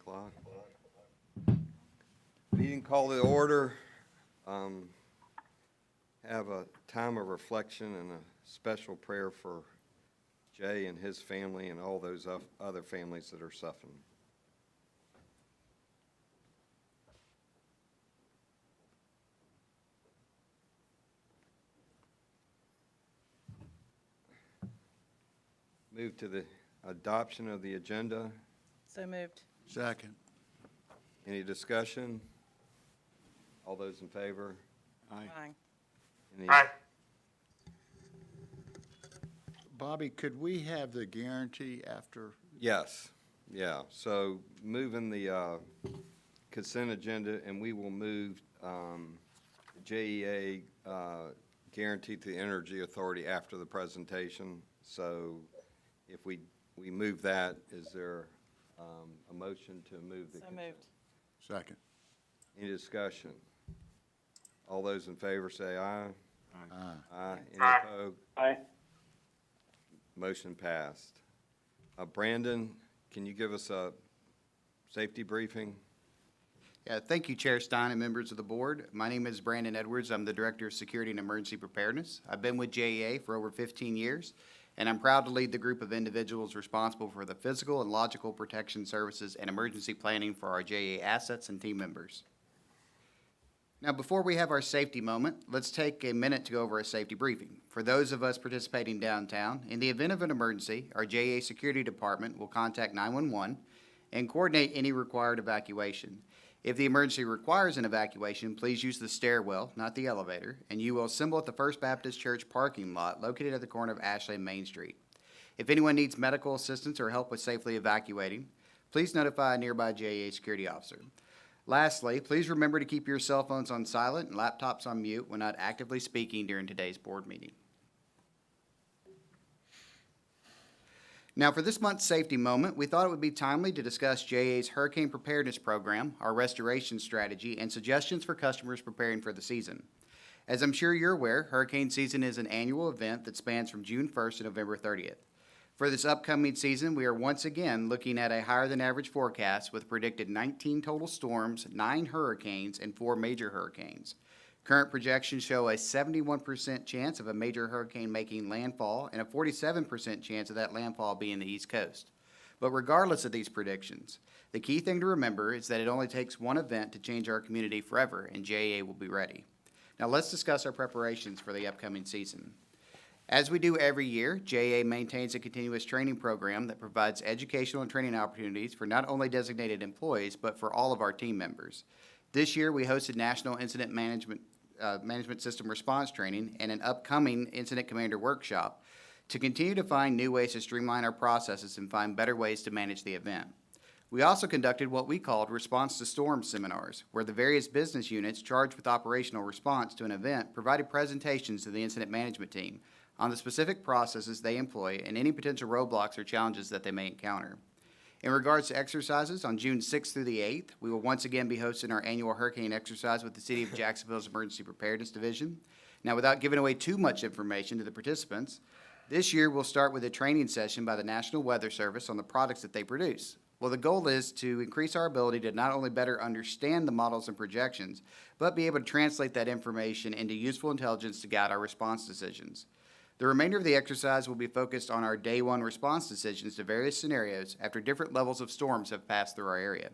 o'clock. Meeting call to order. Have a time of reflection and a special prayer for Jay and his family and all those other families that are suffering. Move to the adoption of the agenda. So moved. Second. Any discussion? All those in favor? Aye. Any? Aye. Bobby, could we have the guarantee after? Yes, yeah. So moving the consent agenda, and we will move JEA guarantee to the Energy Authority after the presentation. So if we move that, is there a motion to move the So consent? moved. Second. Any discussion? All those in favor say aye. Aye. Aye. Any Aye. opposed? Aye. Motion passed. Brandon, can you give us a safety briefing? Yeah, thank you, Chair Stein and members of the board. My name is Brandon Edwards. I'm the Director of Security and Emergency Preparedness. I've been with JEA for over 15 years, and I'm proud to lead the group of individuals responsible for the physical and logical protection services and emergency planning for our JEA assets and team members. Now, before we have our safety moment, let's take a minute to go over a safety briefing. For those of us participating downtown, in the event of an emergency, our JEA Security Department will contact 911 and coordinate any required evacuation. If the emergency requires an evacuation, please use the stairwell, not the elevator, and you will assemble at the First Baptist Church parking lot located at the corner of Ashley and Main Street. If anyone needs medical assistance or help with safely evacuating, please notify a nearby JEA security officer. Lastly, please remember to keep your cell phones on silent and laptops on mute when not actively speaking during today's board meeting. Now, for this month's safety moment, we thought it would be timely to discuss JEA's Hurricane Preparedness Program, our restoration strategy, and suggestions for customers preparing for the season. As I'm sure you're aware, hurricane season is an annual event that spans from June 1st to November 30th. For this upcoming season, we are once again looking at a higher than average forecast with predicted 19 total storms, 9 hurricanes, and 4 major hurricanes. Current projections show a 71% chance of a major hurricane making landfall and a 47% chance of that landfall being the East Coast. But regardless of these predictions, the key thing to remember is that it only takes one event to change our community forever, and JEA will be ready. Now let's discuss our preparations for the upcoming season. As we do every year, JEA maintains a continuous training program that provides educational and training opportunities for not only designated employees, but for all of our team members. This year, we hosted National Incident Management System Response Training and an upcoming Incident Commander Workshop to continue to find new ways to streamline our processes and find better ways to manage the event. We also conducted what we called Response to Storm seminars, where the various business units charged with operational response to an event provided presentations to the incident management team on the specific processes they employ and any potential roadblocks or challenges that they may encounter. In regards to exercises, on June 6th through the 8th, we will once again be hosting our annual hurricane exercise with the City of Jacksonville's Emergency Preparedness Division. Now, without giving away too much information to the participants, this year we'll start with a training session by the National Weather Service on the products that they produce. Well, the goal is to increase our ability to not only better understand the models and projections, but be able to translate that information into useful intelligence to guide our response decisions. The remainder of the exercise will be focused on our day one response decisions to various scenarios after different levels of storms have passed through our area.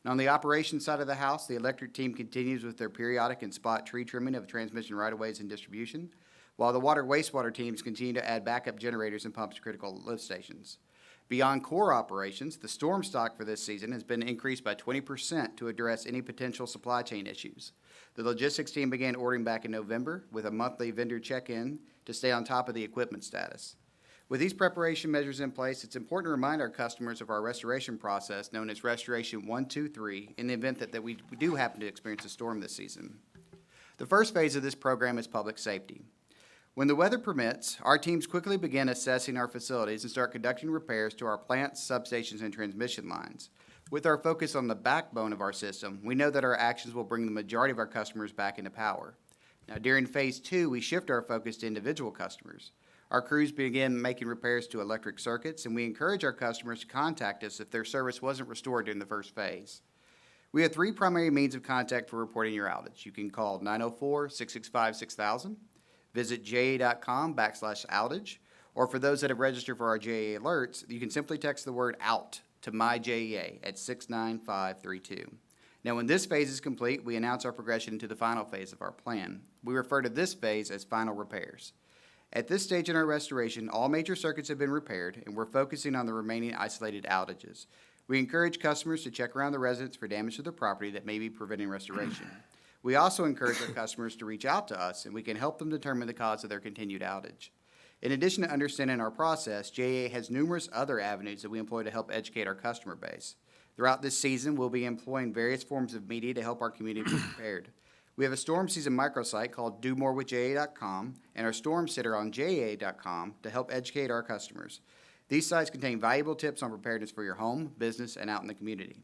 Now, on the operations side of the house, the electric team continues with their periodic and spot tree trimming of transmission right-of-ways and distribution, while the water wastewater teams continue to add backup generators and pumps to critical lift stations. Beyond core operations, the storm stock for this season has been increased by 20% to address any potential supply chain issues. The logistics team began ordering back in November with a monthly vendor check-in to stay on top of the equipment status. With these preparation measures in place, it's important to remind our customers of our restoration process known as Restoration 1, 2, 3 in the event that we do happen to experience a storm this season. The first phase of this program is public safety. When the weather permits, our teams quickly begin assessing our facilities and start conducting repairs to our plants, substations, and transmission lines. With our focus on the backbone of our system, we know that our actions will bring the majority of our customers back into power. Now, during Phase 2, we shift our focus to individual customers. Our crews begin making repairs to electric circuits, and we encourage our customers to contact us if their service wasn't restored during the first phase. We have 3 primary means of contact for reporting your outage. You can call 904-665-6000, visit JEA.com/outage, or for those that have registered for our JEA alerts, you can simply text the word OUT to MyJEA at 69532. Now, when this phase is complete, we announce our progression into the final phase of our plan. We refer to this phase as final repairs. At this stage in our restoration, all major circuits have been repaired, and we're focusing on the remaining isolated outages. We encourage customers to check around the residents for damage to their property that may be preventing restoration. We also encourage our customers to reach out to us, and we can help them determine the cause of their continued outage. In addition to understanding our process, JEA has numerous other avenues that we employ to help educate our customer base. Throughout this season, we'll be employing various forms of media to help our community be prepared. We have a storm season microsite called DoMoreWithJEA.com and our storm sitter on JEA.com to help educate our customers. These sites contain valuable tips on preparedness for your home, business, and out in the community.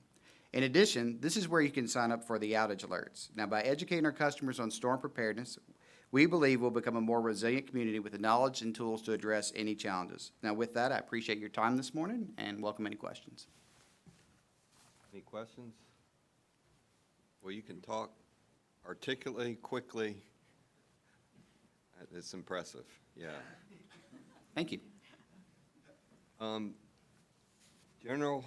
In addition, this is where you can sign up for the outage alerts. Now, by educating our customers on storm preparedness, we believe we'll become a more resilient community with the knowledge and tools to address any challenges. Now, with that, I appreciate your time this morning and welcome any questions. Any questions? Well, you can talk articulately, quickly. It's impressive, yeah. Thank you. General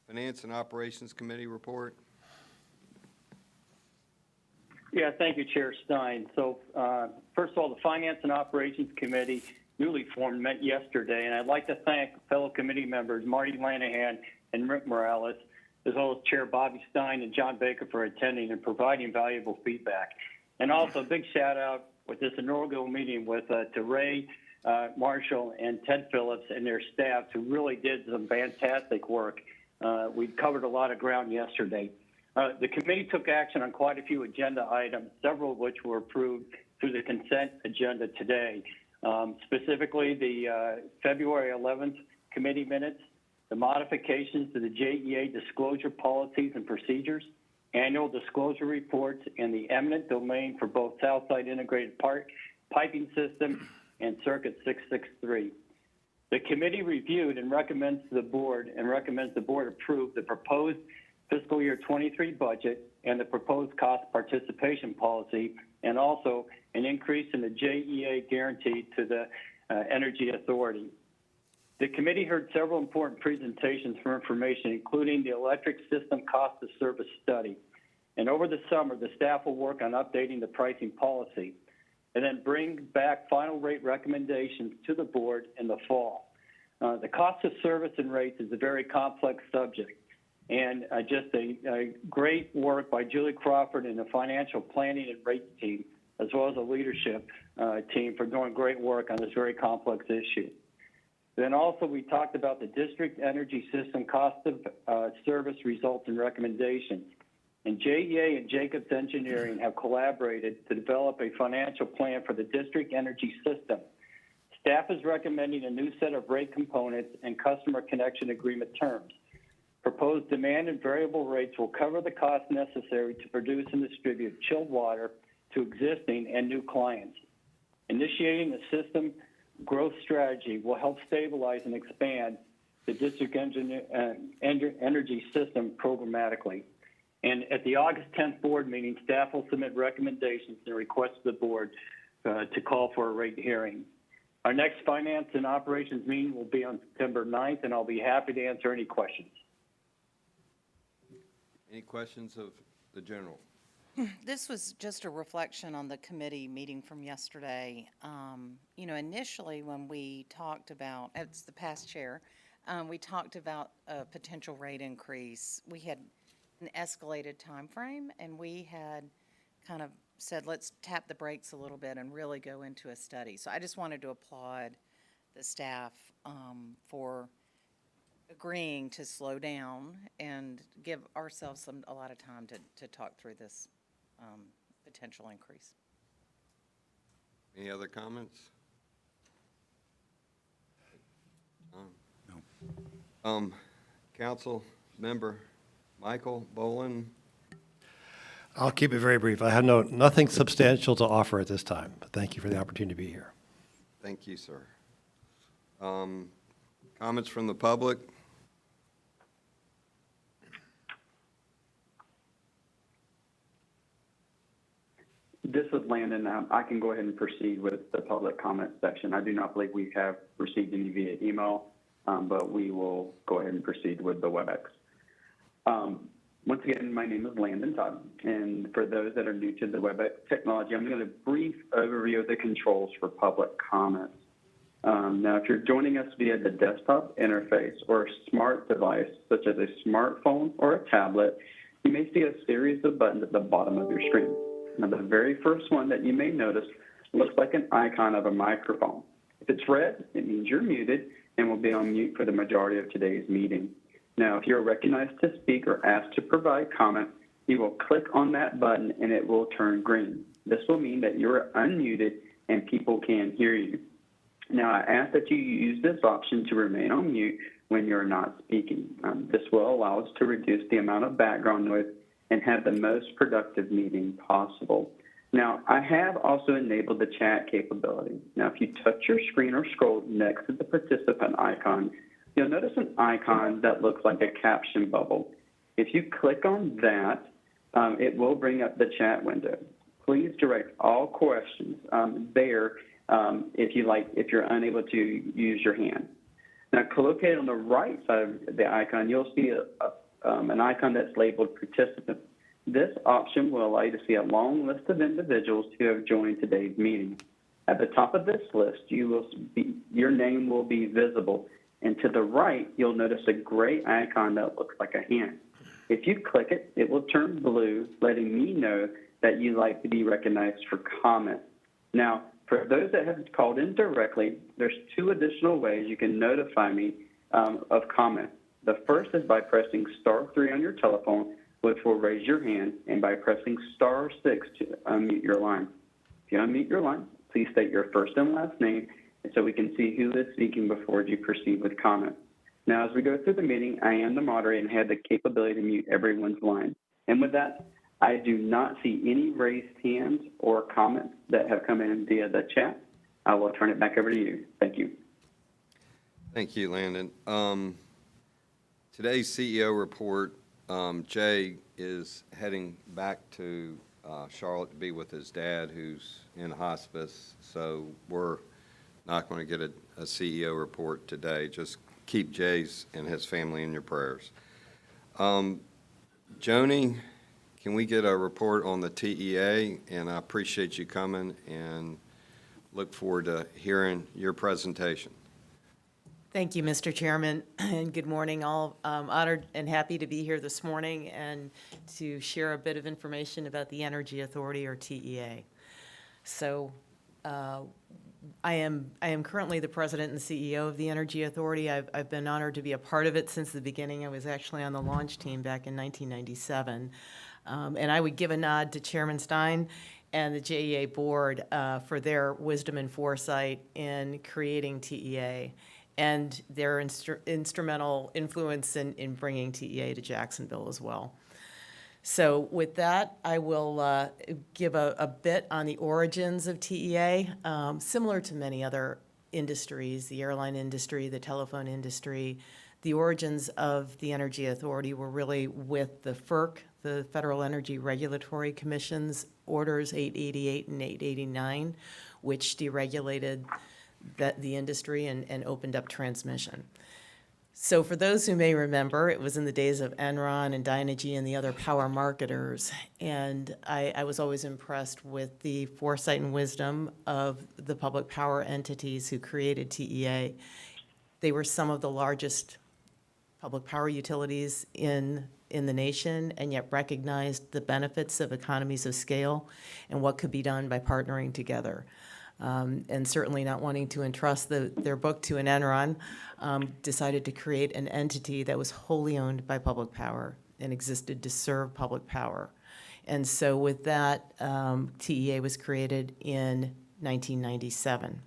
Finance and Operations Committee report. Yeah, thank you, Chair Stein. So, first of all, the Finance and Operations Committee, newly formed, met yesterday, and I'd like to thank fellow committee members Marty Lanahan and Rick Morales, as well as Chair Bobby Stein and John Baker for attending and providing valuable feedback. And also a big shout out with this inaugural meeting to Ray Marshall and Ted Phillips and their staff who really did some fantastic work. We covered a lot of ground yesterday. The committee took action on quite a few agenda items, several of which were approved through the consent agenda today. Specifically, the February 11th committee minutes, the modifications to the JEA disclosure policies and procedures, annual disclosure reports, and the eminent domain for both Southside Integrated Piping System and Circuit 663. The committee reviewed and recommends the board approve the proposed fiscal year 23 budget and the proposed cost participation policy, and also an increase in the JEA guarantee to the Energy Authority. The committee heard several important presentations for information, including the electric system cost of service study. And over the summer, the staff will work on updating the pricing policy and then bring back final rate recommendations to the board in the fall. The cost of service and rates is a very complex subject, and just a great work by Julie Crawford and the financial planning and rates team, as well as the leadership team for doing great work on this very complex issue. Then also we talked about the district energy system cost of service results and recommendations. And JEA and Jacobs Engineering have collaborated to develop a financial plan for the district energy system. Staff is recommending a new set of rate components and customer connection agreement terms. Proposed demand and variable rates will cover the costs necessary to produce and distribute chilled water to existing and new clients. Initiating the system growth strategy will help stabilize and expand the district energy system programmatically. And at the August 10th board meeting, staff will submit recommendations and requests to the board to call for a rate hearing. Our next Finance and Operations meeting will be on September 9th, and I'll be happy to answer any questions. Any questions of the general? This was just a reflection on the committee meeting from yesterday. Initially when we talked about, it's the past chair, we talked about a potential rate increase. We had an escalated time frame, and we had kind of said, let's tap the brakes a little bit and really go into a study. So I just wanted to applaud the staff for agreeing to slow down and give ourselves a lot of time to talk through this potential increase. Any other comments? No. Council member Michael Bolin. I'll keep it very brief. I have nothing substantial to offer at this time, but thank you for the opportunity to be here. Thank you, sir. Comments from the public? This is Landon. I can go ahead and proceed with the public comment section. I do not believe we have received any via email, but we will go ahead and proceed with the WebEx. Once again, my name is Landon Todd, and for those that are new to the WebEx technology, I'm going to brief overview of the controls for public comments. Now, if you're joining us via the desktop interface or a smart device, such as a smartphone or a tablet, you may see a series of buttons at the bottom of your screen. Now, the very first one that you may notice looks like an icon of a microphone. If it's red, it means you're muted and will be on mute for the majority of today's meeting. Now, if you're recognized to speak or asked to provide comment, you will click on that button and it will turn green. This will mean that you're unmuted and people can hear you. Now, I ask that you use this option to remain on mute when you're not speaking. This will allow us to reduce the amount of background noise and have the most productive meeting possible. Now, I have also enabled the chat capability. Now, if you touch your screen or scroll next to the participant icon, you'll notice an icon that looks like a caption bubble. If you click on that, it will bring up the chat window. Please direct all questions there if you're unable to use your hand. Now, located on the right side of the icon, you'll see an icon that's labeled participant. This option will allow you to see a long list of individuals who have joined today's meeting. At the top of this list, your name will be visible, and to the right, you'll notice a gray icon that looks like a hand. If you click it, it will turn blue, letting me know that you'd like to be recognized for comment. Now, for those that have called in directly, there's two additional ways you can notify me of comment. The first is by pressing *3 on your telephone, which will raise your hand, and by pressing *6 to unmute your line. If you unmute your line, please state your first and last name, and so we can see who is speaking before you proceed with comment. Now, as we go through the meeting, I am the moderator and have the capability to mute everyone's line. And with that, I do not see any raised hands or comments that have come in via the chat. I will turn it back over to you. Thank you. Thank you, Landon. Today's CEO report, Jay is heading back to Charlotte to be with his dad, who's in hospice, so we're not going to get a CEO report today. Just keep Jay's and his family in your prayers. Joni, can we get a report on the TEA? And I appreciate you coming and look forward to hearing your presentation. Thank you, Mr. Chairman, and good morning all. I'm honored and happy to be here this morning and to share a bit of information about the Energy Authority, or TEA. So I am currently the president and CEO of the Energy Authority. I've been honored to be a part of it since the beginning. I was actually on the launch team back in 1997. And I would give a nod to Chairman Stein and the JEA Board for their wisdom and foresight in creating TEA and their instrumental influence in bringing TEA to Jacksonville as well. So with that, I will give a bit on the origins of TEA. Similar to many other industries, the airline industry, the telephone industry, the origins of the Energy Authority were really with the FERC, the Federal Energy Regulatory Commission's orders 888 and 889, which deregulated the industry and opened up transmission. So for those who may remember, it was in the days of Enron and Dynegy and the other power marketers, and I was always impressed with the foresight and wisdom of the public power entities who created TEA. They were some of the largest public power utilities in the nation, and yet recognized the benefits of economies of scale and what could be done by partnering together. And certainly not wanting to entrust their book to an Enron, decided to create an entity that was wholly owned by public power and existed to serve public power. And so with that, TEA was created in 1997.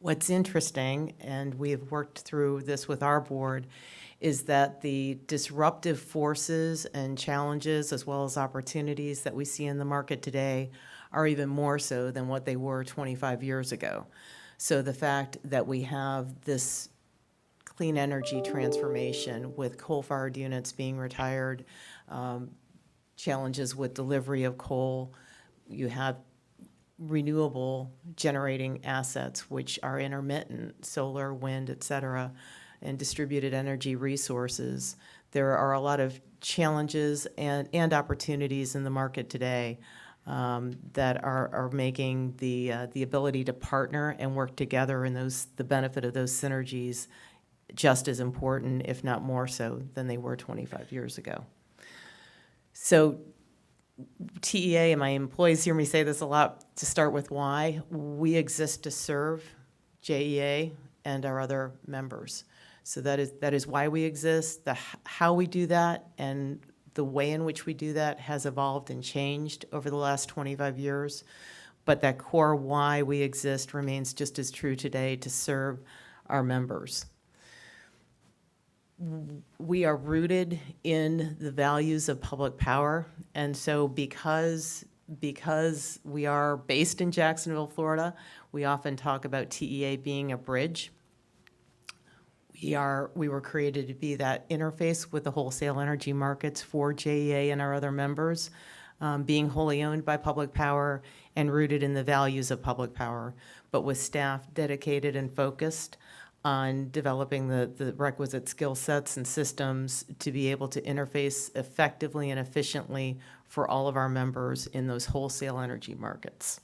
What's interesting, and we have worked through this with our board, is that the disruptive forces and challenges as well as opportunities that we see in the market today are even more so than what they were 25 years ago. So the fact that we have this clean energy transformation with coal-fired units being retired, challenges with delivery of coal, you have renewable generating assets, which are intermittent, solar, wind, et cetera, and distributed energy resources. There are a lot of challenges and opportunities in the market today that are making the ability to partner and work together and the benefit of those synergies just as important, if not more so, than they were 25 years ago. So TEA, and my employees hear me say this a lot, to start with why, we exist to serve JEA and our other members. So that is why we exist. How we do that and the way in which we do that has evolved and changed over the last 25 years. But that core why we exist remains just as true today, to serve our members. We are rooted in the values of public power, and so because we are based in Jacksonville, Florida, we often talk about TEA being a bridge. We were created to be that interface with the wholesale energy markets for JEA and our other members, being wholly owned by public power and rooted in the values of public power, but with staff dedicated and focused on developing the requisite skill sets and systems to be able to interface effectively and efficiently for all of our members in those wholesale energy markets.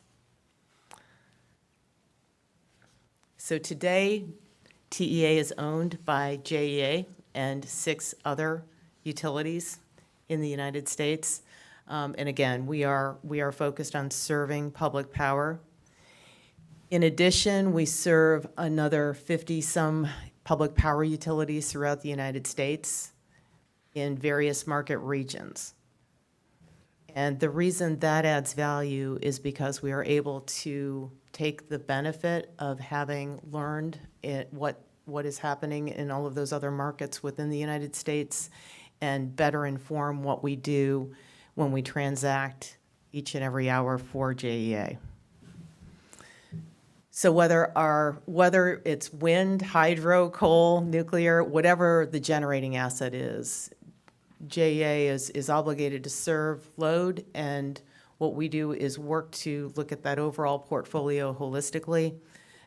So today, TEA is owned by JEA and 6 other utilities in the United States. And again, we are focused on serving public power. In addition, we serve another 50-some public power utilities throughout the United States in various market regions. And the reason that adds value is because we are able to take the benefit of having learned what is happening in all of those other markets within the United States and better inform what we do when we transact each and every hour for JEA. So whether it's wind, hydro, coal, nuclear, whatever the generating asset is, JEA is obligated to serve load, and what we do is work to look at that overall portfolio holistically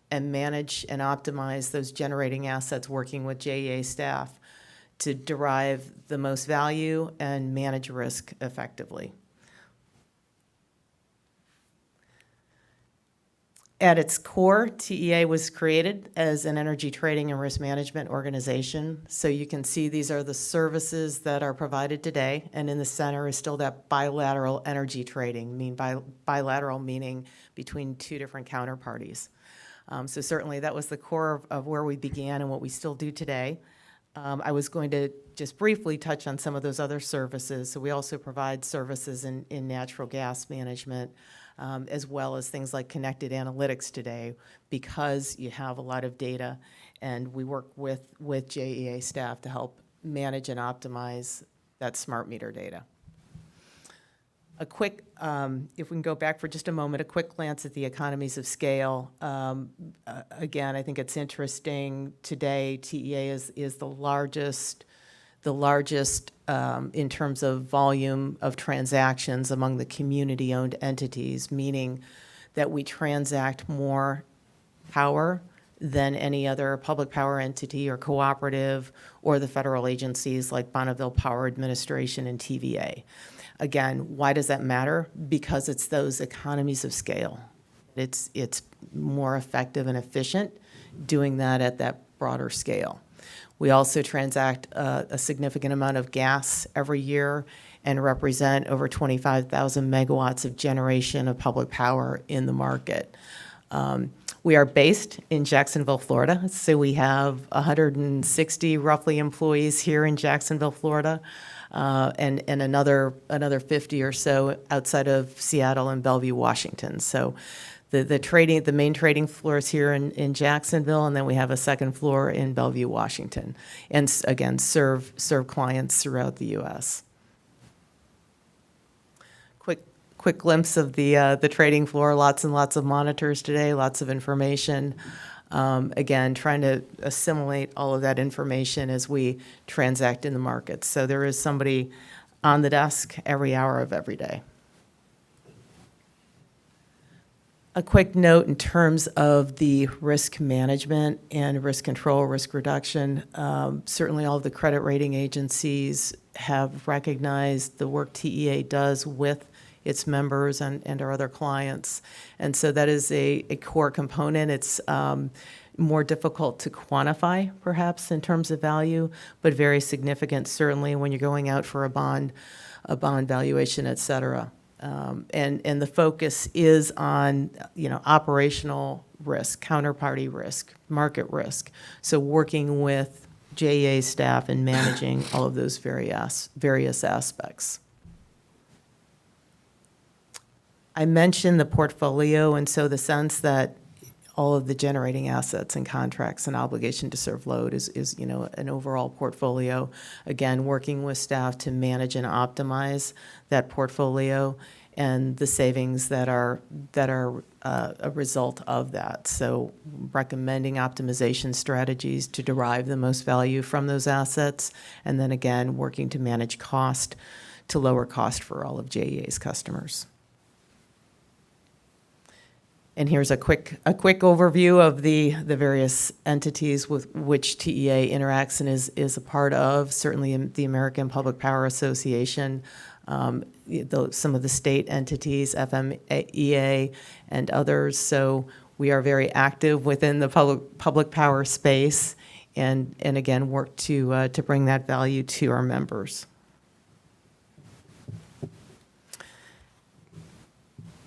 and manage and optimize those generating assets, working with JEA staff to derive the most value and manage risk effectively. At its core, TEA was created as an energy trading and risk management organization. So you can see these are the services that are provided today, and in the center is still that bilateral energy trading, bilateral meaning between 2 different counterparties. So certainly that was the core of where we began and what we still do today. I was going to just briefly touch on some of those other services. So we also provide services in natural gas management, as well as things like connected analytics today, because you have a lot of data, and we work with JEA staff to help manage and optimize that smart meter data. A quick, if we can go back for just a moment, a quick glance at the economies of scale. Again, I think it's interesting today, TEA is the largest in terms of volume of transactions among the community-owned entities, meaning that we transact more power than any other public power entity or cooperative or the federal agencies like Bonneville Power Administration and TVA. Again, why does that matter? Because it's those economies of scale. It's more effective and efficient doing that at that broader scale. We also transact a significant amount of gas every year and represent over 25,000 megawatts of generation of public power in the market. We are based in Jacksonville, Florida, so we have 160 roughly employees here in Jacksonville, Florida, and another 50 or so outside of Seattle and Bellevue, Washington. So the main trading floor is here in Jacksonville, and then we have a second floor in Bellevue, Washington, and again serve clients throughout the U.S. Quick quick glimpse of the trading floor, lots and lots of monitors today, lots of information. Again, trying to assimilate all of that information as we transact in the markets. So there is somebody on the desk every hour of every day. A quick note in terms of the risk management and risk control, risk reduction. Certainly all of the credit rating agencies have recognized the work TEA does with its members and our other clients. And so that is a core component. It's more difficult to quantify, perhaps, in terms of value, but very significant, certainly, when you're going out for a bond valuation, et cetera. And the focus is on, operational risk, counterparty risk, market risk. So working with JEA staff and managing all of those various aspects. I mentioned the portfolio, and so the sense that all of the generating assets and contracts and obligation to serve load is an overall portfolio. Again, working with staff to manage and optimize that portfolio and the savings that are a result of that. So recommending optimization strategies to derive the most value from those assets, and then again, working to manage cost to lower cost for all of JEA's customers. And here's a quick overview of the various entities with which TEA interacts and is a part of. Certainly the American Public Power Association, some of the state entities, FMEA, and others. So we are very active within the public power space, and again work to bring that value to our members.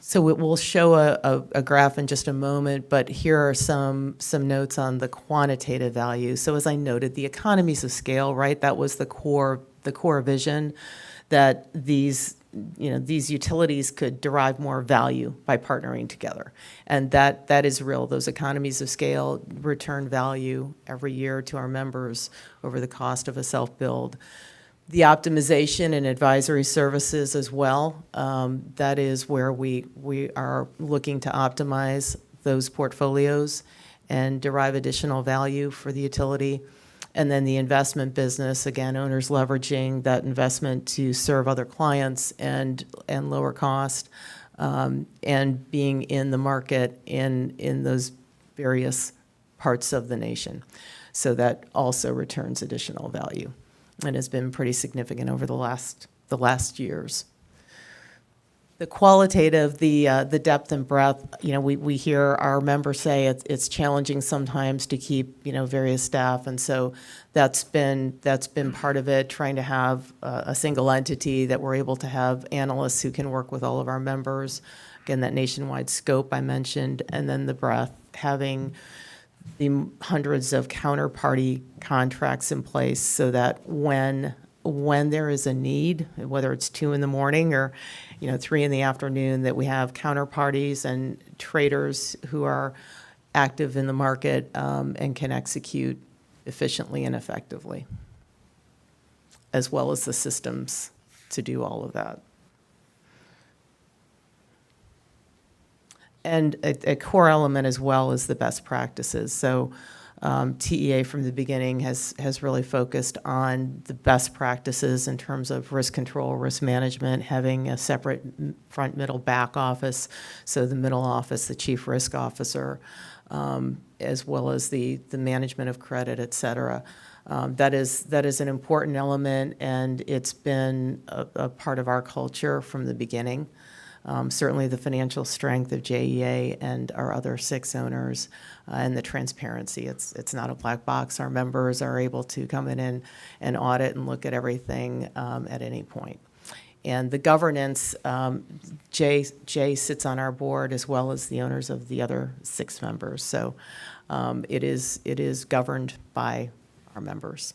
So we'll show a graph in just a moment, but here are some notes on the quantitative value. So as I noted, the economies of scale, right? That was the core vision, that these utilities could derive more value by partnering together. And that is real. Those economies of scale return value every year to our members over the cost of a self-build. The optimization and advisory services as well, that is where we are looking to optimize those portfolios and derive additional value for the utility. And then the investment business, again, owners leveraging that investment to serve other clients and lower cost, and being in the market in those various parts of the nation. So that also returns additional value and has been pretty significant over the last years. The qualitative, the depth and breadth, we hear our members say it's challenging sometimes to keep, various staff, and so that's been part of it, trying to have a single entity that we're able to have analysts who can work with all of our members. Again, that nationwide scope I mentioned, and then the breadth, having the hundreds of counterparty contracts in place so that when there is a need, whether it's 2 a.m. or 3 p.m, that we have counterparties and traders who are active in the market and can execute efficiently and effectively, as well as the systems to do all of that. And a core element as well is the best practices. So TEA from the beginning has really focused on the best practices in terms of risk control, risk management, having a separate front, middle, back office. So the middle office, the chief risk officer, as well as the management of credit, et cetera. That is an important element, and it's been a part of our culture from the beginning. Certainly the financial strength of JEA and our other 6 owners, and the transparency. It's not a black box. Our members are able to come in and audit and look at everything at any point. And the governance, Jay sits on our board as well as the owners of the other 6 members. So it is governed by our members.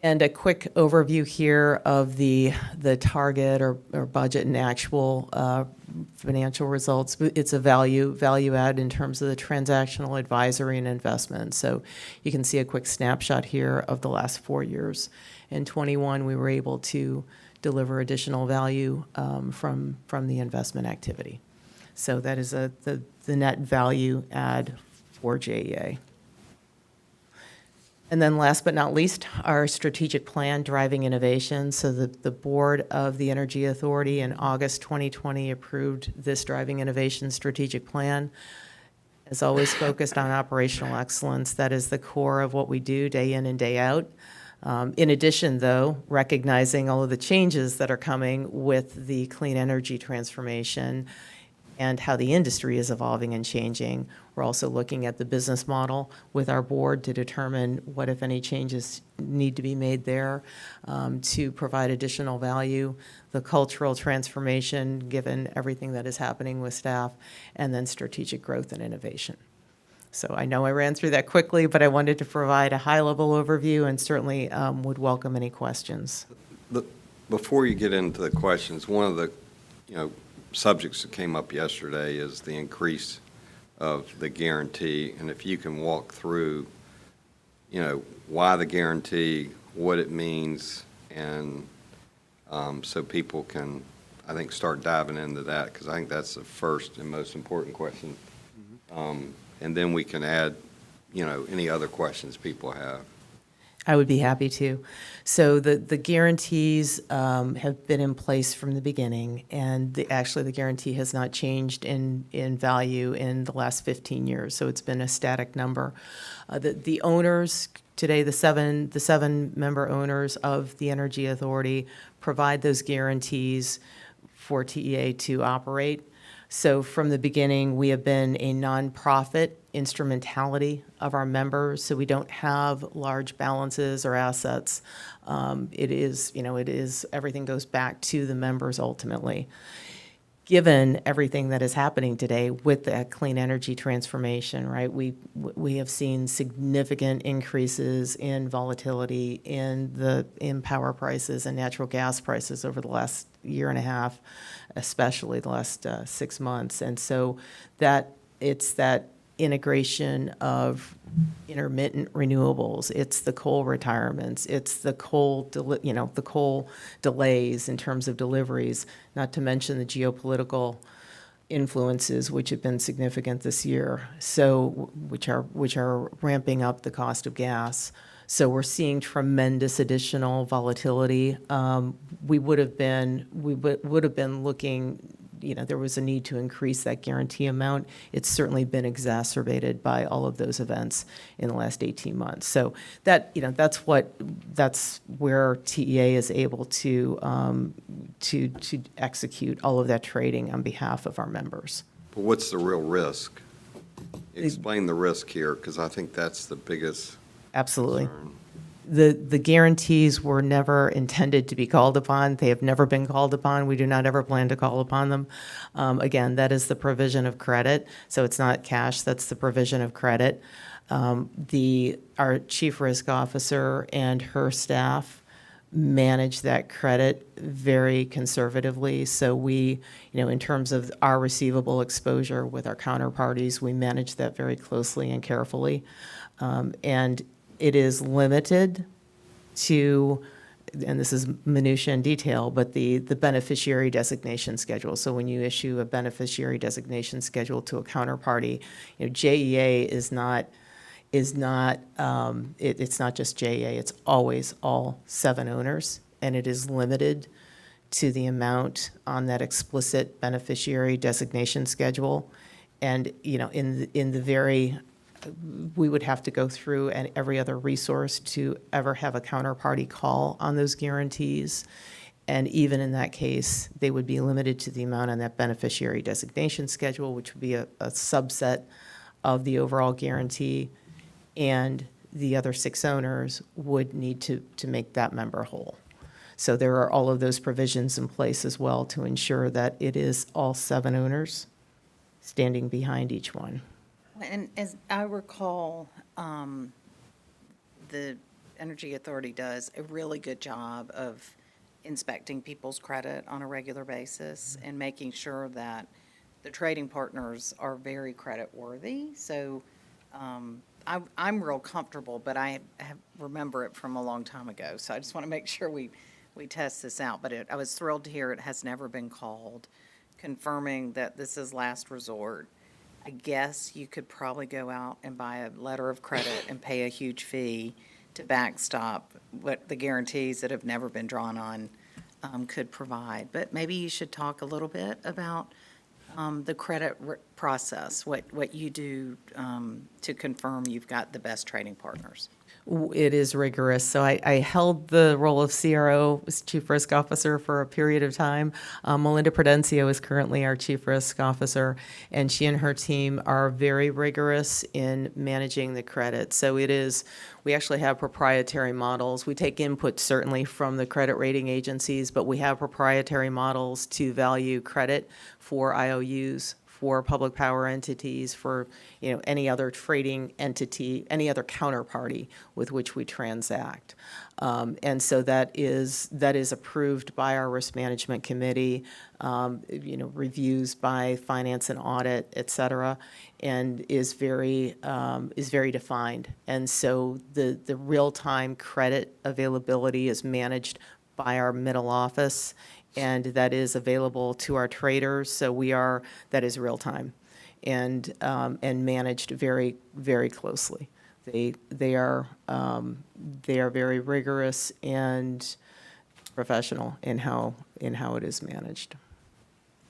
And a quick overview here of the target or budget and actual financial results. It's a value add in terms of the transactional advisory and investment. So you can see a quick snapshot here of the last 4 years. In 21, we were able to deliver additional value from the investment activity. So that is the net value add for JEA. And then last but not least, our strategic plan, Driving Innovation. So the Board of the Energy Authority in August 2020 approved this Driving Innovation strategic plan. As always, focused on operational excellence. That is the core of what we do day in and day out. In addition, though, recognizing all of the changes that are coming with the clean energy transformation and how the industry is evolving and changing, we're also looking at the business model with our board to determine what, if any, changes need to be made there to provide additional value, the cultural transformation, given everything that is happening with staff, and then strategic growth and innovation. So I know I ran through that quickly, but I wanted to provide a high-level overview and certainly would welcome any questions. Before you get into the questions, one of the, subjects that came up yesterday is the increase of the guarantee, and if you can walk through, why the guarantee, what it means, and so people can, I think, start diving into that, because I think that's the first and most important question. And then we can add, any other questions people have. I would be happy to. So the guarantees have been in place from the beginning, and actually the guarantee has not changed in value in the last 15 years, so it's been a static number. The owners today, the seven member owners of the Energy Authority provide those guarantees for TEA to operate. So from the beginning, we have been a nonprofit instrumentality of our members, so we don't have large balances or assets. It is, everything goes back to the members ultimately. Given everything that is happening today with that clean energy transformation, right, we have seen significant increases in volatility in power prices and natural gas prices over the last year and a half, especially the last 6 months. And so it's that integration of intermittent renewables, it's the coal retirements, it's the coal delays in terms of deliveries, not to mention the geopolitical influences which have been significant this year, so which are ramping up the cost of gas. So we're seeing tremendous additional volatility. We would have been looking, there was a need to increase that guarantee amount. It's certainly been exacerbated by all of those events in the last 18 months. So that's where TEA is able to execute all of that trading on behalf of our members. But what's the real risk? Explain the risk here, because I think that's the biggest Absolutely. concern. The guarantees were never intended to be called upon. They have never been called upon. We do not ever plan to call upon them. Again, that is the provision of credit. So it's not cash, that's the provision of credit. Our chief risk officer and her staff manage that credit very conservatively. So we, in terms of our receivable exposure with our counterparties, we manage that very closely and carefully. And it is limited to, and this is minutia and detail, but the beneficiary designation schedule. So when you issue a beneficiary designation schedule to a counterparty, JEA it's not just JEA, it's always all 7 owners, and it is limited to the amount on that explicit beneficiary designation schedule. And, we would have to go through and every other resource to ever have a counterparty call on those guarantees. And even in that case, they would be limited to the amount on that beneficiary designation schedule, which would be a subset of the overall guarantee. And the other 6 owners would need to make that member whole. So there are all of those provisions in place as well to ensure that it is all 7 owners standing behind each one. And as I recall, the Energy Authority does a really good job of inspecting people's credit on a regular basis and making sure that the trading partners are very credit worthy. So I'm real comfortable, but I remember it from a long time ago. So I just want to make sure we we test this out, but I was thrilled to hear it has never been called, confirming that this is last resort. I guess you could probably go out and buy a letter of credit and pay a huge fee to backstop what the guarantees that have never been drawn on could provide. But maybe you should talk a little bit about the credit process, what you do to confirm you've got the best trading partners. It is rigorous. So I held the role of CRO, as Chief Risk Officer, for a period of time. Melinda Prudencio is currently our Chief Risk Officer, and she and her team are very rigorous in managing the credit. So we actually have proprietary models. We take input certainly from the credit rating agencies, but we have proprietary models to value credit for IOUs, for public power entities, for, any other trading entity, any other counterparty with which we transact. And so that is approved by our risk management committee, reviews by finance and audit, et cetera, and is very defined. And so the real-time credit availability is managed by our middle office, and that is available to our traders. So that is real time and managed very, very closely. They are very rigorous and professional in how it is managed.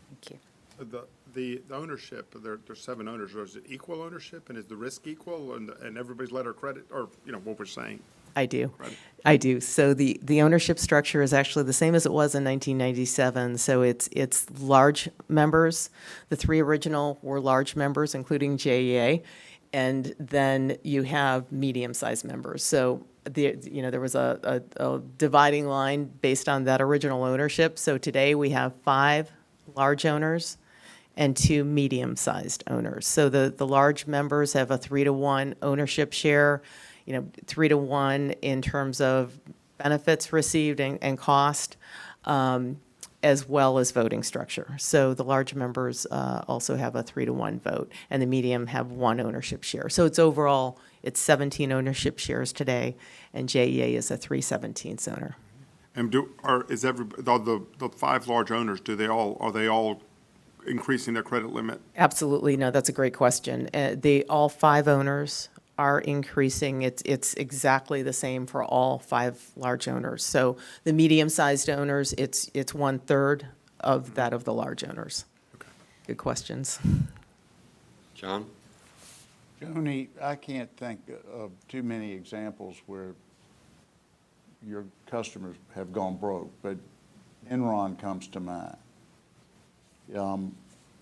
Thank you. The ownership, there's 7 owners, or is it equal ownership, and is the risk equal, and everybody's letter of credit, or, what we're saying? I do. Right. I do. So the ownership structure is actually the same as it was in 1997. So it's large members. The 3 original were large members, including JEA, and then you have medium-sized members. So there was a dividing line based on that original ownership. So today we have 5 large owners and 2 medium-sized owners. So the large members have a 3-to-1 ownership share, 3-to-1 in terms of benefits received and cost, as well as voting structure. So the large members also have a 3-to-1 vote, and the medium have 1 ownership share. So it's 17 ownership shares today, and JEA is a 3/17 owner. And the 5 large owners, are they all increasing their credit limit? Absolutely. No, that's a great question. All 5 owners are increasing. It's exactly the same for all 5 large owners. So the medium-sized owners, it's 1/3 of that of the large owners. Okay. Good questions. John? Joni, I can't think of too many examples where your customers have gone broke, but Enron comes to mind.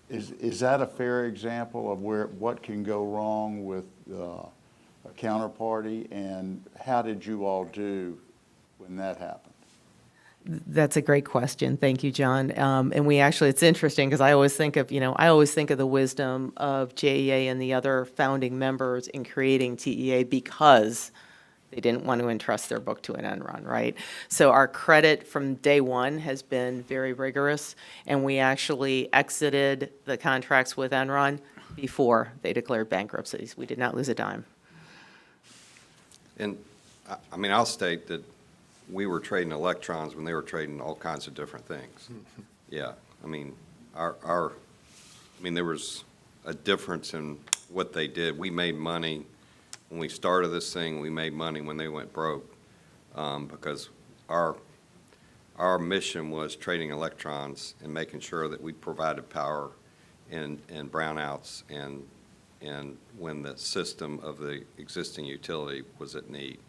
Is that a fair example of what can go wrong with a counterparty, and how did you all do when that happened? That's a great question. Thank you, John. And it's interesting because I always think of the wisdom of JEA and the other founding members in creating TEA because they didn't want to entrust their book to an Enron, right? So our credit from day one has been very rigorous, and we actually exited the contracts with Enron before they declared bankruptcies. We did not lose a dime. And, I'll state that we were trading electrons when they were trading all kinds of different things. Yeah, there was a difference in what they did. We made money when we started this thing. We made money when they went broke, because our mission was trading electrons and making sure that we provided power in brownouts and when the system of the existing utility was at need.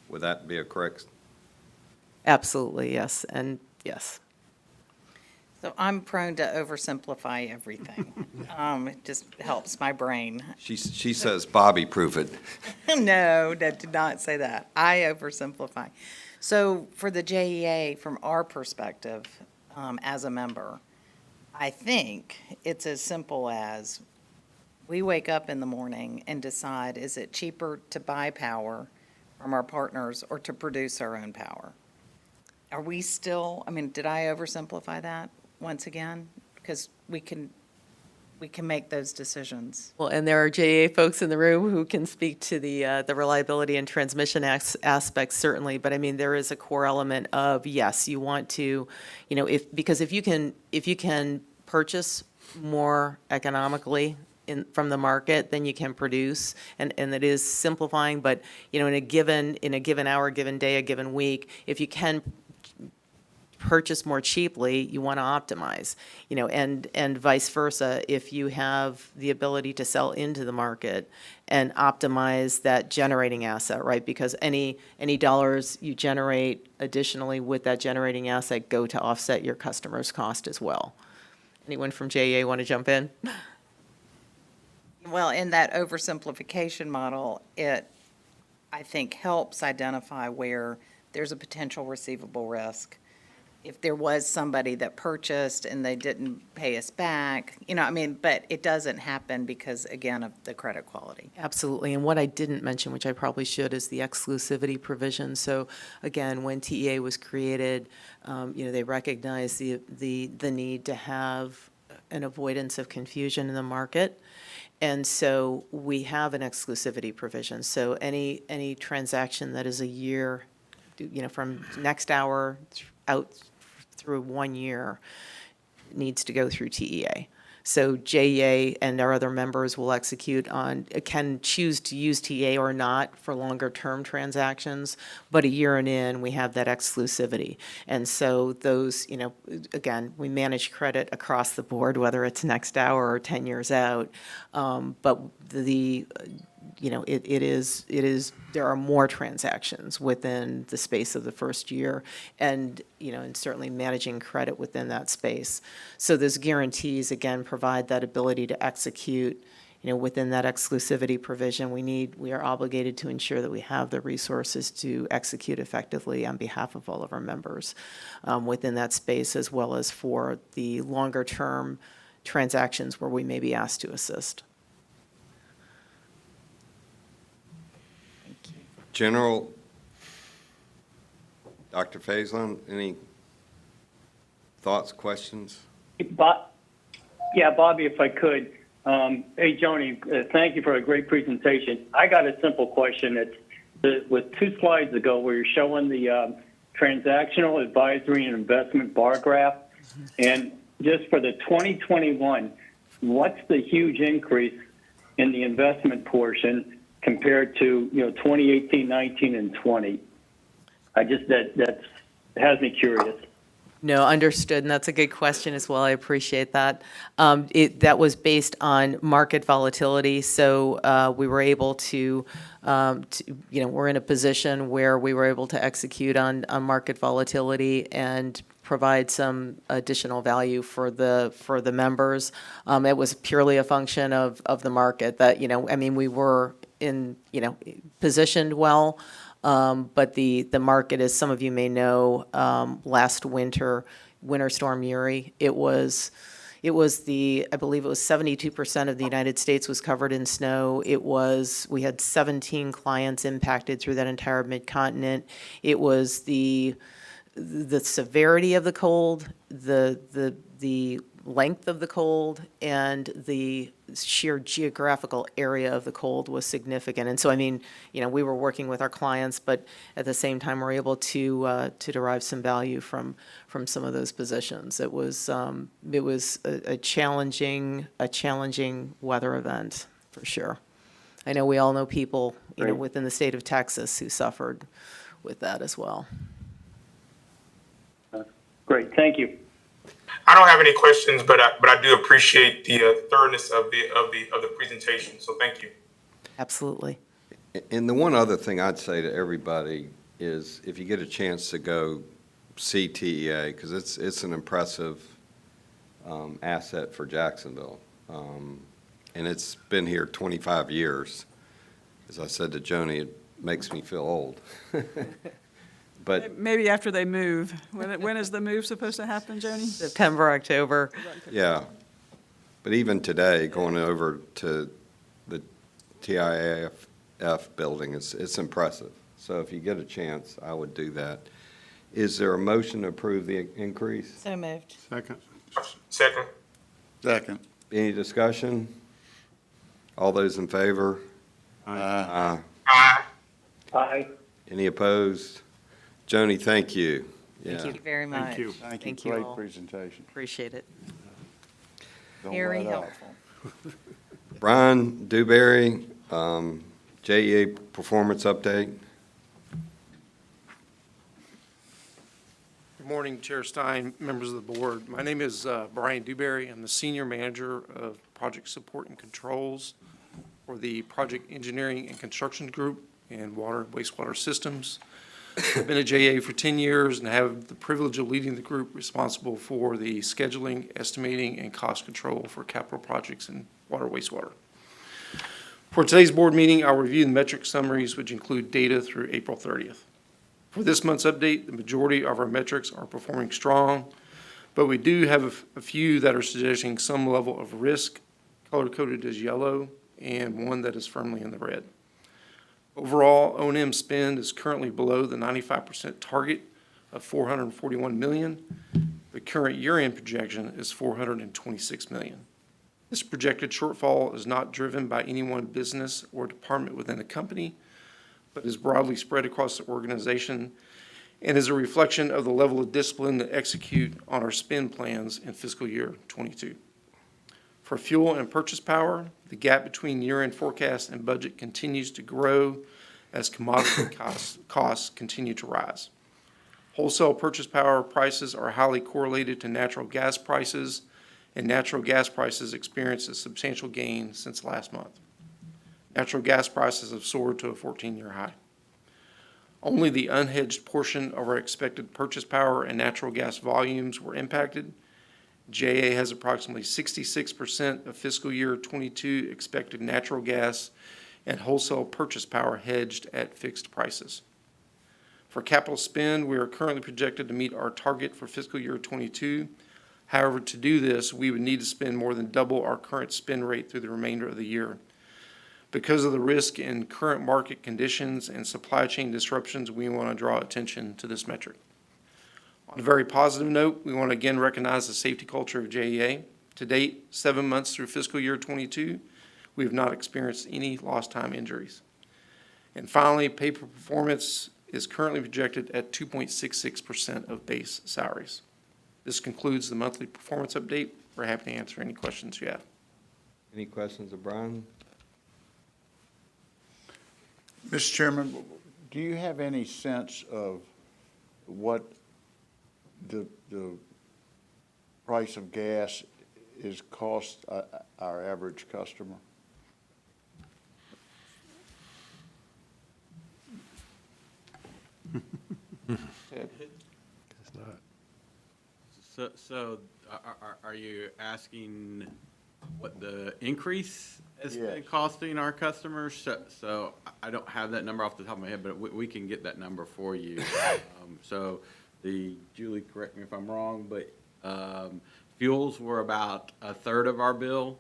Would that be a correct? Absolutely, yes, and yes. So I'm prone to oversimplify everything. It just helps my brain. She says, Bobby, prove it. No, that did not say that. I oversimplify. So for the JEA, from our perspective, as a member, I think it's as simple as we wake up in the morning and decide, is it cheaper to buy power from our partners or to produce our own power? Are we still, did I oversimplify that once again? Because we can we can make those decisions. Well, and there are JEA folks in the room who can speak to the reliability and transmission aspects, certainly. But I mean, there is a core element of, yes, you want to, because if you can purchase more economically from the market than you can produce, and it is simplifying, but, in a given hour, given day, a given week, if you can purchase more cheaply, you want to optimize, and vice versa. If you have the ability to sell into the market and optimize that generating asset, right? Because any dollars you generate additionally with that generating asset go to offset your customer's cost as well. Anyone from JEA want to jump in? Well, in that oversimplification model, it, I think, helps identify where there's a potential receivable risk. If there was somebody that purchased and they didn't pay us back, but it doesn't happen because, again, of the credit quality. Absolutely. And what I didn't mention, which I probably should, is the exclusivity provision. So again, when TEA was created, they recognized the need to have an avoidance of confusion in the market. And so we have an exclusivity provision. So any transaction that is a year, from next hour out through 1 year needs to go through TEA. So JEA and our other members will can choose to use TEA or not for longer term transactions, but a year in, we have that exclusivity. And so those, again, we manage credit across the board, whether it's next hour or 10 years out. But there are more transactions within the space of the first year, and certainly managing credit within that space. So those guarantees, again, provide that ability to execute, within that exclusivity provision. We are obligated to ensure that we have the resources to execute effectively on behalf of all of our members within that space, as well as for the longer term transactions where we may be asked to assist. General, Dr. Faislin, any thoughts, questions? Yeah, Bobby, if I could. Hey, Joni, thank you for a great presentation. I got a simple question. With 2 slides ago where you're showing the transactional advisory and investment bar graph, and just for the 2021, what's the huge increase in the investment portion compared to 2018, 19, and 20? That has me curious. No, understood, and that's a good question as well. I appreciate that. That was based on market volatility, so we were able to we're in a position where we were able to execute on market volatility and provide some additional value for the members. It was purely a function of the market that, we were positioned well, but the market, as some of you may know, last Winter Storm Uri, I believe it was 72% of the United States was covered in snow. We had 17 clients impacted through that entire mid-continent. It was the severity of the cold, the length of the cold, and the sheer geographical area of the cold was significant. And so, we were working with our clients, but at the same time, we're able to derive some value from some of those positions. It was a challenging weather event for sure. I know we all know people, within the state of Texas who suffered with that as well. Great, thank you. I don't have any questions, but I do appreciate the thoroughness of the presentation. So thank you. Absolutely. And the one other thing I'd say to everybody is, if you get a chance to go see TEA, because it's an impressive asset for Jacksonville, and it's been here 25 years. As I said to Joni, it makes me feel old. But maybe after they move. When is the move supposed to happen, Joni? September, October. yeah, but even today, going over to the TIAF building, it's impressive. So if you get a chance, I would do that. Is there a motion to approve the increase? So moved. Second. Second. Second. Any discussion? All those in favor? Aye. Aye. Any opposed? Joni, thank you. Thank Yeah. you very much. Thank you. Thank you, great presentation. Appreciate it. Don't Very let up. helpful. Brian Dewberry, JEA performance update. Good morning, Chair Stein, members of the board. My name is Brian Dewberry. I'm the Senior Manager of Project Support and Controls for the Project Engineering and Construction Group in Water and Wastewater Systems. I've been at JEA for 10 years and have the privilege of leading the group responsible for the scheduling, estimating, and cost control for capital projects in water, wastewater. For today's board meeting, I'll review the metric summaries, which include data through April 30th. For this month's update, the majority of our metrics are performing strong, but we do have a few that are suggesting some level of risk, color-coded as yellow, and one that is firmly in the red. Overall, O&M spend is currently below the 95% target of $441 million. The current year-end projection is $426 million. This projected shortfall is not driven by any one business or department within the company, but is broadly spread across the organization and is a reflection of the level of discipline to execute on our spend plans in fiscal year '22. For fuel and purchase power, the gap between year-end forecast and budget continues to grow as commodity costs continue to rise. Wholesale purchase power prices are highly correlated to natural gas prices, and natural gas prices experienced a substantial gain since last month. Natural gas prices have soared to a 14-year high. Only the unhedged portion of our expected purchase power and natural gas volumes were impacted. JEA has approximately 66% of fiscal year '22 expected natural gas and wholesale purchase power hedged at fixed prices. For capital spend, we are currently projected to meet our target for fiscal year '22. However, to do this, we would need to spend more than double our current spend rate through the remainder of the year. Because of the risk in current market conditions and supply chain disruptions, we want to draw attention to this metric. On a very positive note, we want to again recognize the safety culture of JEA. To date, 7 months through fiscal year '22, we have not experienced any lost time injuries. And finally, pay for performance is currently projected at 2.66% of base salaries. This concludes the monthly performance update. We're happy to answer any questions you have. Any questions of Brian? Mr. Chairman, do you have any sense of what the price of gas is cost our average customer? So are you asking what the increase has been Yes. costing our customers? So I don't have that number off the top of my head, but we can get that number for you. So Julie, correct me if I'm wrong, but fuels were about a third of our bill,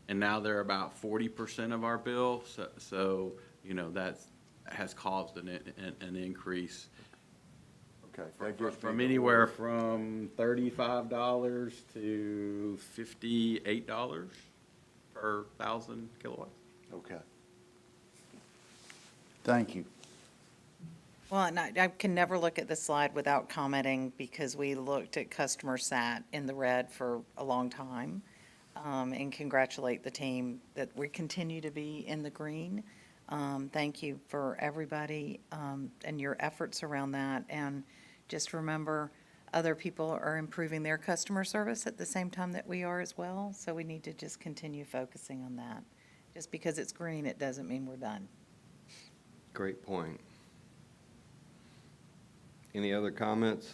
and now they're about 40% of our bill. So you know, that has caused an increase. Okay. From anywhere from $35 to $58 per 1,000 kilowatts. Okay. Thank you. Well, and I can never look at this slide without commenting because we looked at customer sat in the red for a long time, and congratulate the team that we continue to be in the green. Thank you for everybody and your efforts around that. And just remember, other people are improving their customer service at the same time that we are as well. So we need to just continue focusing on that. Just because it's green, it doesn't mean we're done. Great point. Any other comments?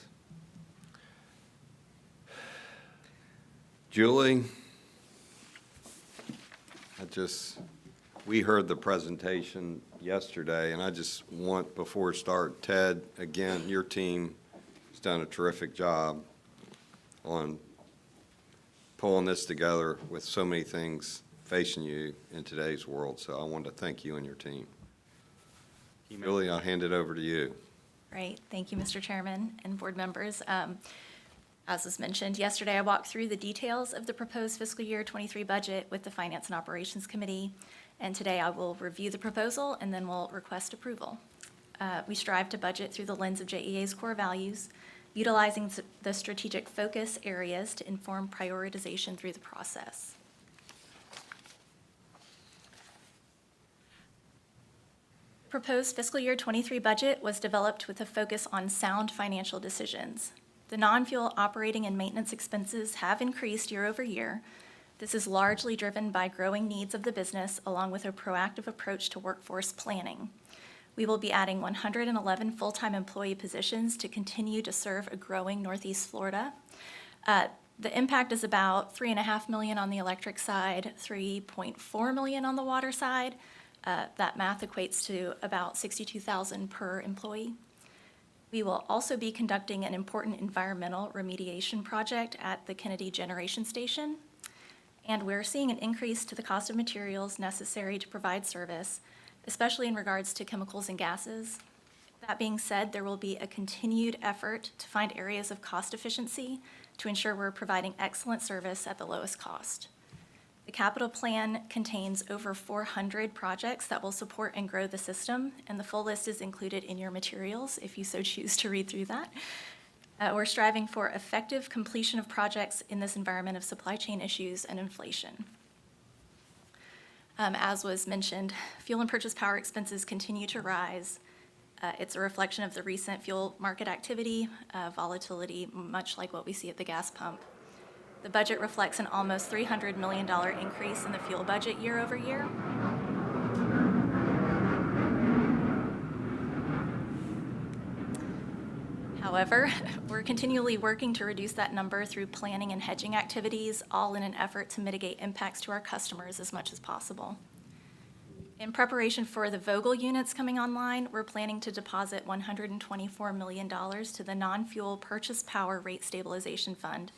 Julie? We heard the presentation yesterday, and I just want, before we start, Ted, again, your team has done a terrific job on pulling this together with so many things facing you in today's world. So I want to thank you and your team. Julie, I'll hand it over to you. Great. Thank you, Mr. Chairman and board members. As was mentioned, yesterday I walked through the details of the proposed fiscal year 23 budget with the Finance and Operations Committee, and today I will review the proposal and then we'll request approval. We strive to budget through the lens of JEA's core values, utilizing the strategic focus areas to inform prioritization through the process. Proposed fiscal year 23 budget was developed with a focus on sound financial decisions. The non-fuel operating and maintenance expenses have increased year over year. This is largely driven by growing needs of the business along with a proactive approach to workforce planning. We will be adding 111 full-time employee positions to continue to serve a growing Northeast Florida. The impact is about $3.5 million on the electric side, $3.4 million on the water side. That math equates to about $62,000 per employee. We will also be conducting an important environmental remediation project at the Kennedy Generation Station. And we're seeing an increase to the cost of materials necessary to provide service, especially in regards to chemicals and gases. That being said, there will be a continued effort to find areas of cost efficiency to ensure we're providing excellent service at the lowest cost. The capital plan contains over 400 projects that will support and grow the system, and the full list is included in your materials if you so choose to read through that. We're striving for effective completion of projects in this environment of supply chain issues and inflation. As was mentioned, fuel and purchase power expenses continue to rise. It's a reflection of the recent fuel market activity, volatility, much like what we see at the gas pump. The budget reflects an almost $300 million increase in the fuel budget year over year. However, we're continually working to reduce that number through planning and hedging activities, all in an effort to mitigate impacts to our customers as much as possible. In preparation for the Vogel units coming online, we're planning to deposit $124 million to the non-fuel purchase power rate stabilization fund.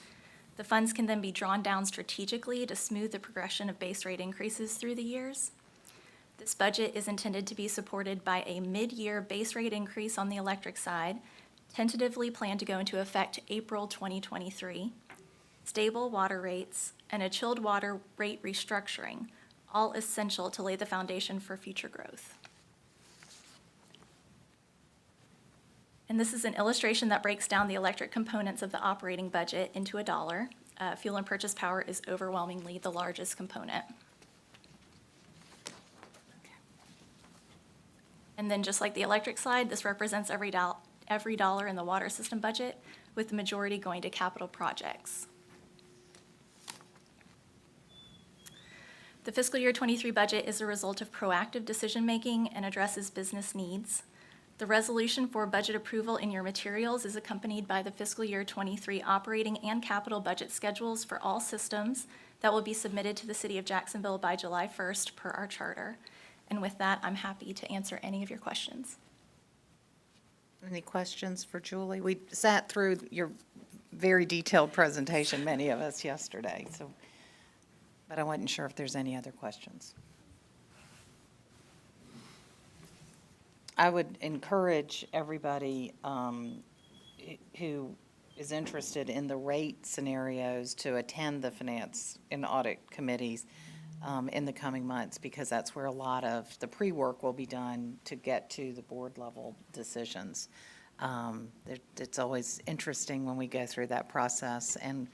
The funds can then be drawn down strategically to smooth the progression of base rate increases through the years. This budget is intended to be supported by a mid-year base rate increase on the electric side, tentatively planned to go into effect April 2023, stable water rates, and a chilled water rate restructuring, all essential to lay the foundation for future growth. And this is an illustration that breaks down the electric components of the operating budget into a dollar. Fuel and purchase power is overwhelmingly the largest component. And then just like the electric side, this represents every dollar in the water system budget, with the majority going to capital projects. The fiscal year 23 budget is a result of proactive decision-making and addresses business needs. The resolution for budget approval in your materials is accompanied by the fiscal year 23 operating and capital budget schedules for all systems that will be submitted to the City of Jacksonville by July 1st per our charter. And with that, I'm happy to answer any of your questions. Any questions for Julie? We sat through your very detailed presentation, many of us, yesterday, but I wasn't sure if there's any other questions. I would encourage everybody who is interested in the rate scenarios to attend the Finance and Audit Committees in the coming months, because that's where a lot of the pre-work will be done to get to the board-level decisions. It's always interesting when we go through that process, and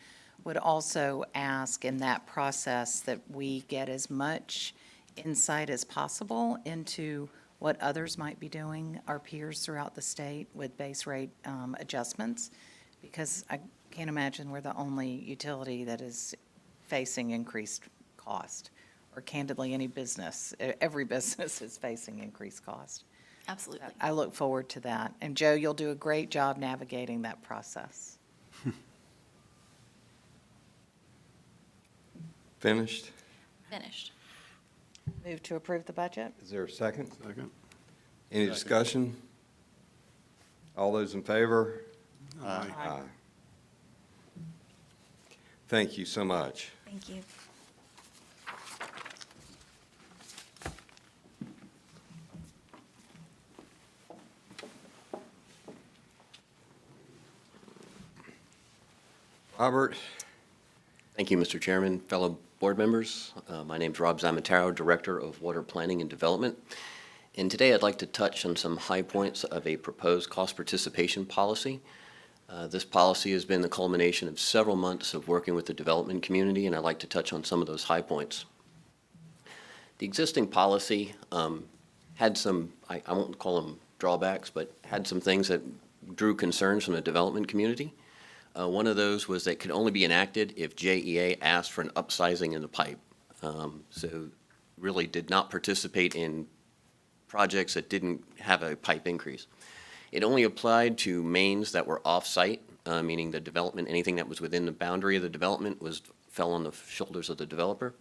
would also ask in that process that we get as much insight as possible into what others might be doing, our peers throughout the state with base rate adjustments, because I can't imagine we're the only utility that is facing increased cost, or candidly, any business. Every business is facing increased cost. Absolutely. I look forward to that. And Joe, you'll do a great job navigating that process. Finished? Finished. Move to approve the budget? Is there a second? Second. Any discussion? All those in favor? Aye. Aye. Thank you so much. Thank you. Robert? Thank you, Mr. Chairman, fellow board members. My name's Rob Zamataro, Director of Water Planning and Development. And today I'd like to touch on some high points of a proposed cost participation policy. This policy has been the culmination of several months of working with the development community, and I'd like to touch on some of those high points. The existing policy had some, I won't call them drawbacks, but had some things that drew concerns from the development community. One of those was that it could only be enacted if JEA asked for an upsizing in the pipe. So really did not participate in projects that didn't have a pipe increase. It only applied to mains that were off-site, meaning the development, anything that was within the boundary of the development fell on the shoulders of the developer.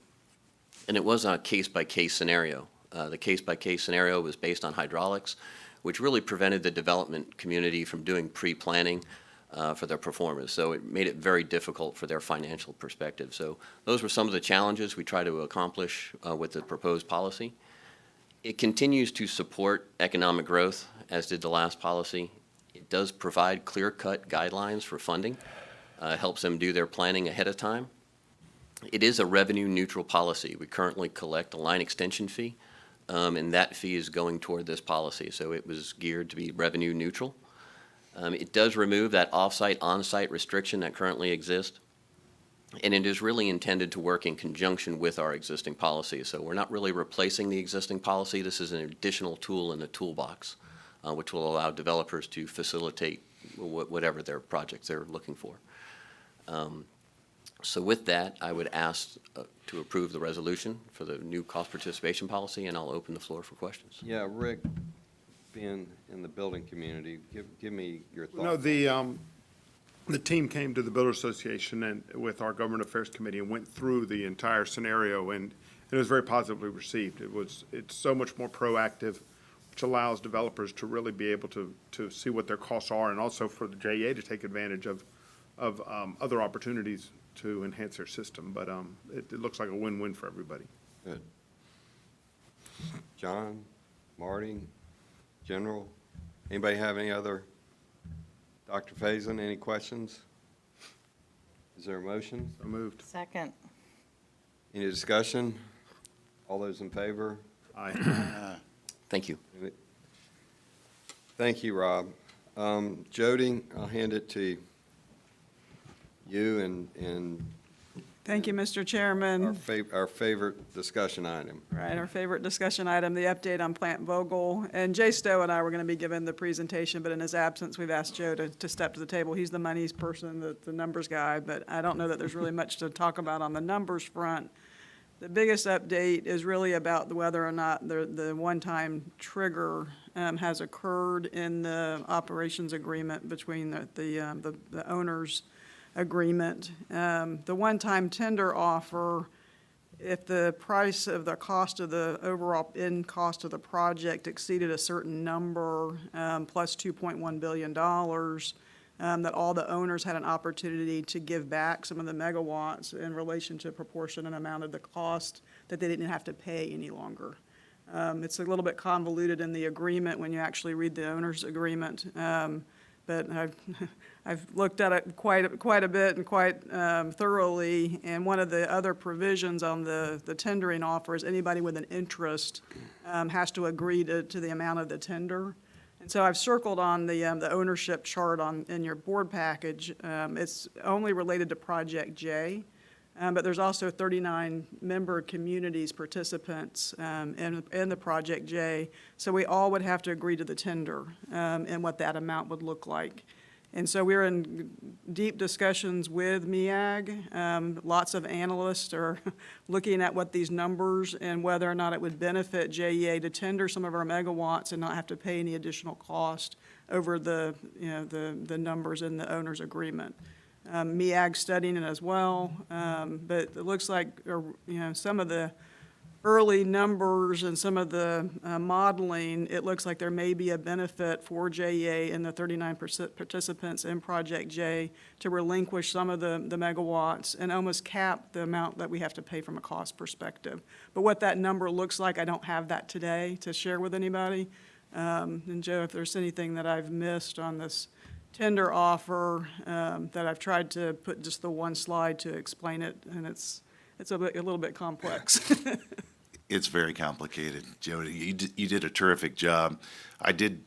And it was on a case-by-case scenario. The case-by-case scenario was based on hydraulics, which really prevented the development community from doing pre-planning for their performance. So it made it very difficult for their financial perspective. So those were some of the challenges we try to accomplish with the proposed policy. It continues to support economic growth, as did the last policy. It does provide clear-cut guidelines for funding, helps them do their planning ahead of time. It is a revenue-neutral policy. We currently collect a line extension fee, and that fee is going toward this policy. So it was geared to be revenue-neutral. It does remove that off-site, on-site restriction that currently exists. And it is really intended to work in conjunction with our existing policy. So we're not really replacing the existing policy. This is an additional tool in the toolbox, which will allow developers to facilitate whatever their projects they're looking for. So with that, I would ask to approve the resolution for the new cost participation policy, and I'll open the floor for questions. Yeah, Rick, being in the building community, give me your thoughts. No, the team came to the Builder Association and with our Government Affairs Committee and went through the entire scenario, and it was very positively received. It's so much more proactive, which allows developers to really be able to see what their costs are, and also for the JEA to take advantage of other opportunities to enhance their system. But it looks like a win-win for everybody. Good. John, Marty, General, anybody have any other? Dr. Faison, any questions? Is there a motion? So moved. Second. Any discussion? All those in favor? Aye. Thank you. Thank you, Rob. Jody, I'll hand it to you and Thank you, Mr. Chairman. our favorite discussion item. Right, our favorite discussion item, the update on Plant Vogel. And Jay Stowe and I were going to be given the presentation, but in his absence, we've asked Joe to step to the table. He's the monies person, the numbers guy, but I don't know that there's really much to talk about on the numbers front. The biggest update is really about whether or not the one-time trigger has occurred in the operations agreement between the owners' agreement. The one-time tender offer, if the price of the cost of the overall end cost of the project exceeded a certain number, plus $2.1 billion, that all the owners had an opportunity to give back some of the megawatts in relation to proportionate amount of the cost that they didn't have to pay any longer. It's a little bit convoluted in the agreement when you actually read the owner's agreement, but I've looked at it quite a bit and quite thoroughly, and one of the other provisions on the tendering offer is anybody with an interest has to agree to the amount of the tender. And so I've circled on the ownership chart in your board package. It's only related to Project J, but there's also 39 member communities, participants in the Project J. So we all would have to agree to the tender and what that amount would look like. And so we're in deep discussions with MEAG. Lots of analysts are looking at what these numbers and whether or not it would benefit JEA to tender some of our megawatts and not have to pay any additional cost over the numbers in the owner's agreement. MEAG studying it as well, but it looks like some of the early numbers and some of the modeling, it looks like there may be a benefit for JEA and the 39 participants in Project J to relinquish some of the megawatts and almost cap the amount that we have to pay from a cost perspective. But what that number looks like, I don't have that today to share with anybody. And Joe, if there's anything that I've missed on this tender offer that I've tried to put just the one slide to explain it, and it's a little bit complex. It's very complicated, Jody. You did a terrific job. I did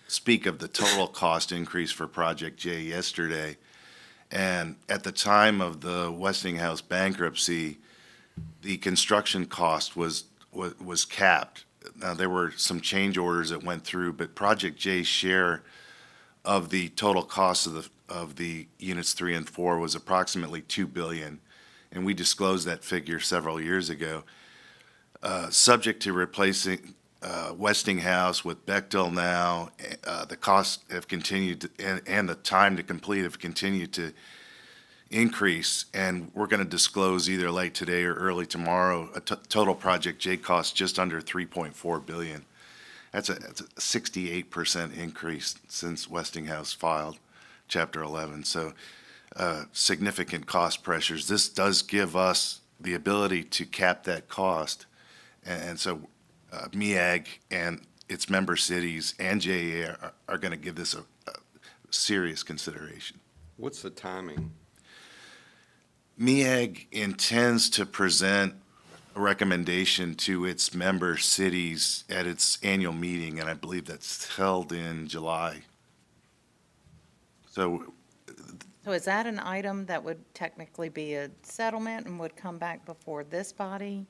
speak of the total cost increase for Project J yesterday, and at the time of the Westinghouse bankruptcy, the construction cost was capped. Now, there were some change orders that went through, but Project J's share of the total cost of the units 3 and 4 was approximately $2 billion, and we disclosed that figure several years ago. Subject to replacing Westinghouse with Bechtel now, the costs have continued and the time to complete have continued to increase, and we're going to disclose either late today or early tomorrow a total Project J cost just under $3.4 billion. That's a 68% increase since Westinghouse filed Chapter 11. So significant cost pressures. This does give us the ability to cap that cost, and so MEAG and its member cities and JEA are going to give this a serious consideration. What's the timing? MEAG intends to present a recommendation to its member cities at its annual meeting, and I believe that's held in July. So is that an item that would technically be a settlement and would come back before this body?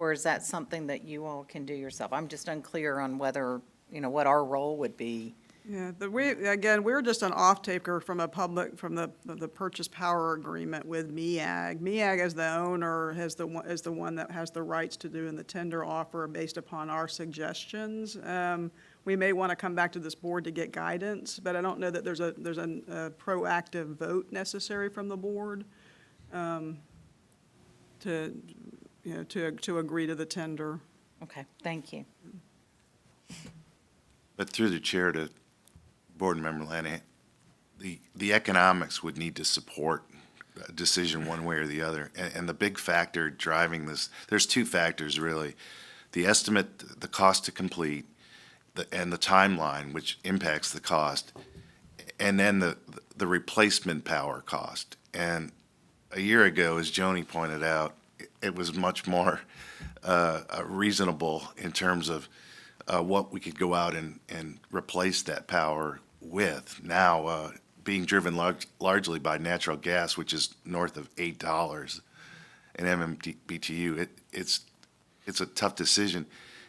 Or is that something that you all can do yourself? I'm just unclear on whether, what our role would be. Yeah, we're just an off-taker from the purchase power agreement with MEAG. MEAG as the owner is the one that has the rights to do in the tender offer based upon our suggestions. We may want to come back to this board to get guidance, but I don't know that there's a proactive vote necessary from the board to agree to the tender. Okay, thank you. But through the chair to Board Member Lanahan, the economics would need to support a decision one way or the other. And the big factor driving this, there's two factors really. The estimate, the cost to complete, and the timeline, which impacts the cost, and then the replacement power cost. And a year ago, as Joni pointed out, it was much more reasonable in terms of what we could go out and replace that power with. Now, being driven largely by natural gas, which is north of $8 an MMBTU, it's a tough decision.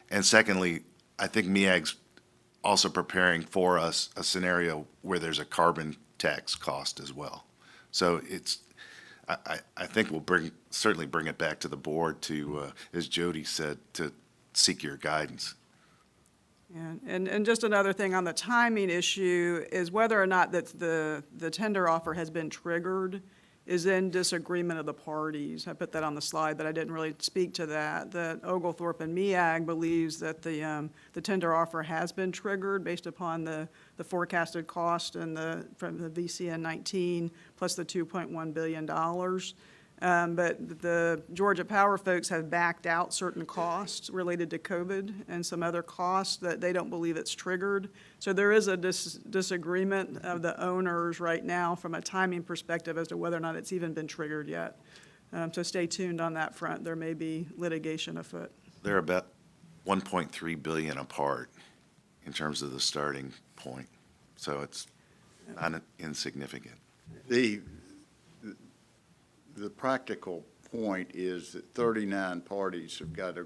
And secondly, I think MEAG's also preparing for us a scenario where there's a carbon tax cost as well. So I think we'll certainly bring it back to the board to, as Jody said, to seek your guidance. Yeah, and just another thing on the timing issue is whether or not that the tender offer has been triggered is in disagreement of the parties. I put that on the slide, but I didn't really speak to that. That Oglethorpe and MEAG believes that the tender offer has been triggered based upon the forecasted cost and from the VCN 19 plus the $2.1 billion. But the Georgia Power folks have backed out certain costs related to COVID and some other costs that they don't believe it's triggered. So there is a disagreement of the owners right now from a timing perspective as to whether or not it's even been triggered yet. So stay tuned on that front. There may be litigation afoot. They're about $1.3 billion apart in terms of the starting point. So it's not insignificant. The practical point is that 39 parties have got to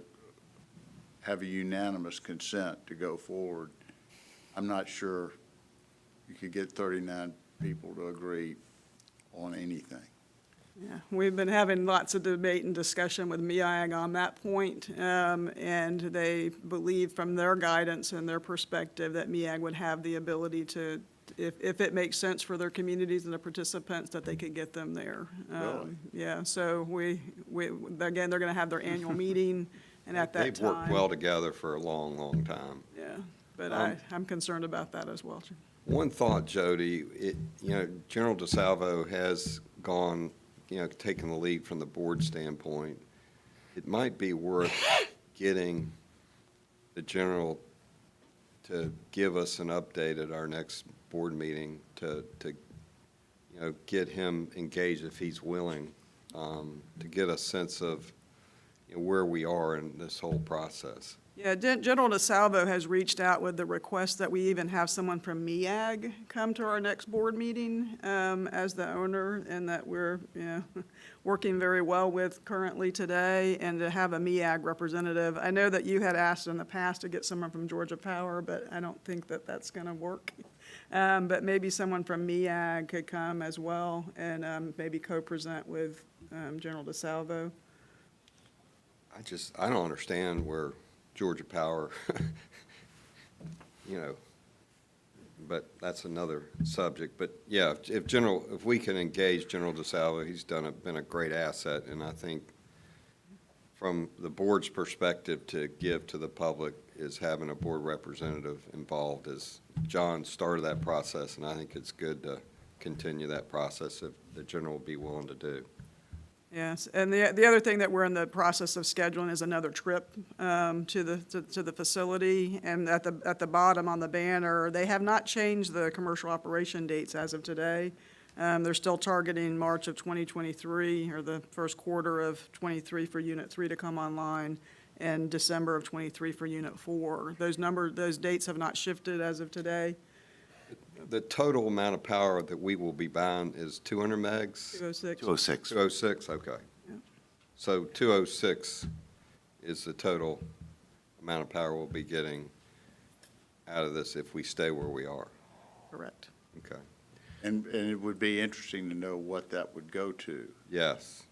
have a unanimous consent to go forward. I'm not sure you could get 39 people to agree on anything. Yeah, we've been having lots of debate and discussion with MEAG on that point, and they believe from their guidance and their perspective that MEAG would have the ability to, if it makes sense for their communities and the participants, that they could get them there. Really? Yeah, so we again, they're going to have their annual meeting, and at that time. They've worked well together for a long, long time. Yeah, but I'm concerned about that as well. One thought, Jody, General DeSalvo has gone, taken the lead from the board standpoint. It might be worth getting the general to give us an update at our next board meeting to get him engaged if he's willing, to get a sense of where we are in this whole process. Yeah, General DeSalvo has reached out with the request that we even have someone from MEAG come to our next board meeting as the owner, and that we're, working very well with currently today, and to have a MEAG representative. I know that you had asked in the past to get someone from Georgia Power, but I don't think that that's going to work. But maybe someone from MEAG could come as well and maybe co-present with General DeSalvo. I don't understand where Georgia Power, but that's another subject. But yeah, if we can engage General DeSalvo, he's been a great asset, and I think from the board's perspective to give to the public is having a board representative involved, as John started that process, and I think it's good to continue that process if the general will be willing to do. Yes, and the other thing that we're in the process of scheduling is another trip to the facility. And at the bottom on the banner, they have not changed the commercial operation dates as of today. They're still targeting March of 2023, or the first quarter of 23 for Unit 3 to come online, and December of 23 for Unit 4. Those dates have not shifted as of today. The total amount of power that we will be buying is 200 megs? 206. 206. 206, okay. Yeah. So 206 is the total amount of power we'll be getting out of this if we stay where we are. Correct. Okay. And it would be interesting to know what that would go to. Yes.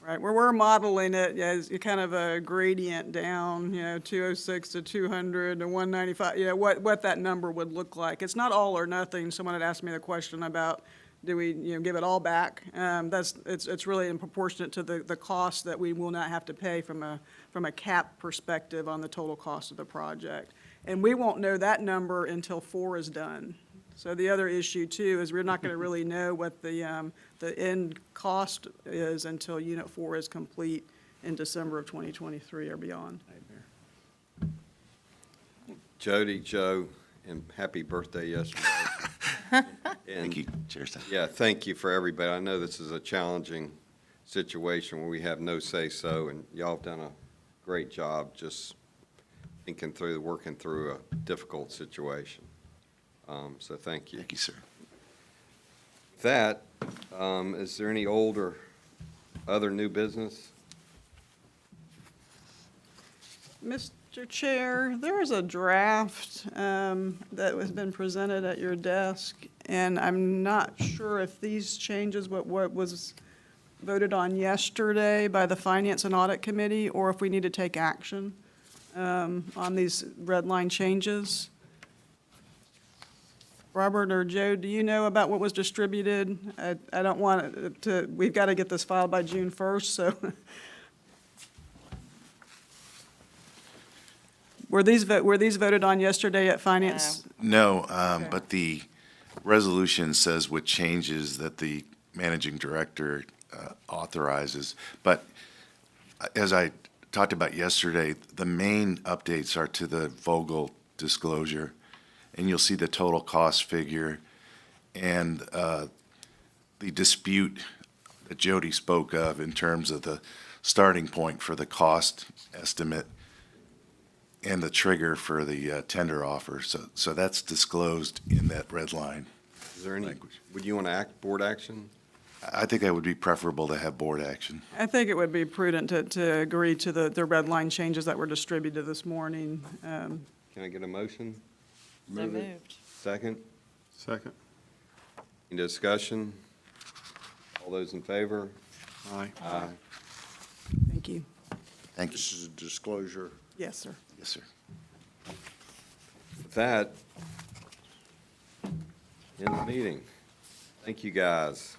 Right, we're modeling it as kind of a gradient down, 206 to 200 to 195, what that number would look like. It's not all or nothing. Someone had asked me the question about, do we, give it all back? It's really in proportionate to the cost that we will not have to pay from a cap perspective on the total cost of the project. And we won't know that number until 4 is done. So the other issue too is we're not going to really know what the end cost is until Unit 4 is complete in December of 2023 or beyond. Jody, Joe, and happy birthday yesterday. Thank you, Chair Stein. Yeah, thank you for everybody. I know this is a challenging situation where we have no say-so, and y'all have done a great job just working through a difficult situation. So thank you. Thank you, sir. That, is there any old or other new business? Mr. Chair, there is a draft that has been presented at your desk, and I'm not sure if these changes, what was voted on yesterday by the Finance and Audit Committee, or if we need to take action on these red line changes. Robert or Joe, do you know about what was distributed? I don't want it to, we've got to get this filed by June 1st, so. Were these voted on yesterday at Finance? No, Okay. but the resolution says what changes that the managing director authorizes. But as I talked about yesterday, the main updates are to the Vogel disclosure, and you'll see the total cost figure and the dispute that Jody spoke of in terms of the starting point for the cost estimate and the trigger for the tender offer. So that's disclosed in that red line. Is there any, language. would you want to board action? I think that would be preferable to have board action. I think it would be prudent to agree to the red line changes that were distributed this morning. Can I get a motion? So moved. Second? Second. Any discussion? All those in favor? Aye. Aye. Thank you. Thank you. This is a disclosure. Yes, sir. Yes, sir. With that, end the meeting. Thank you, guys.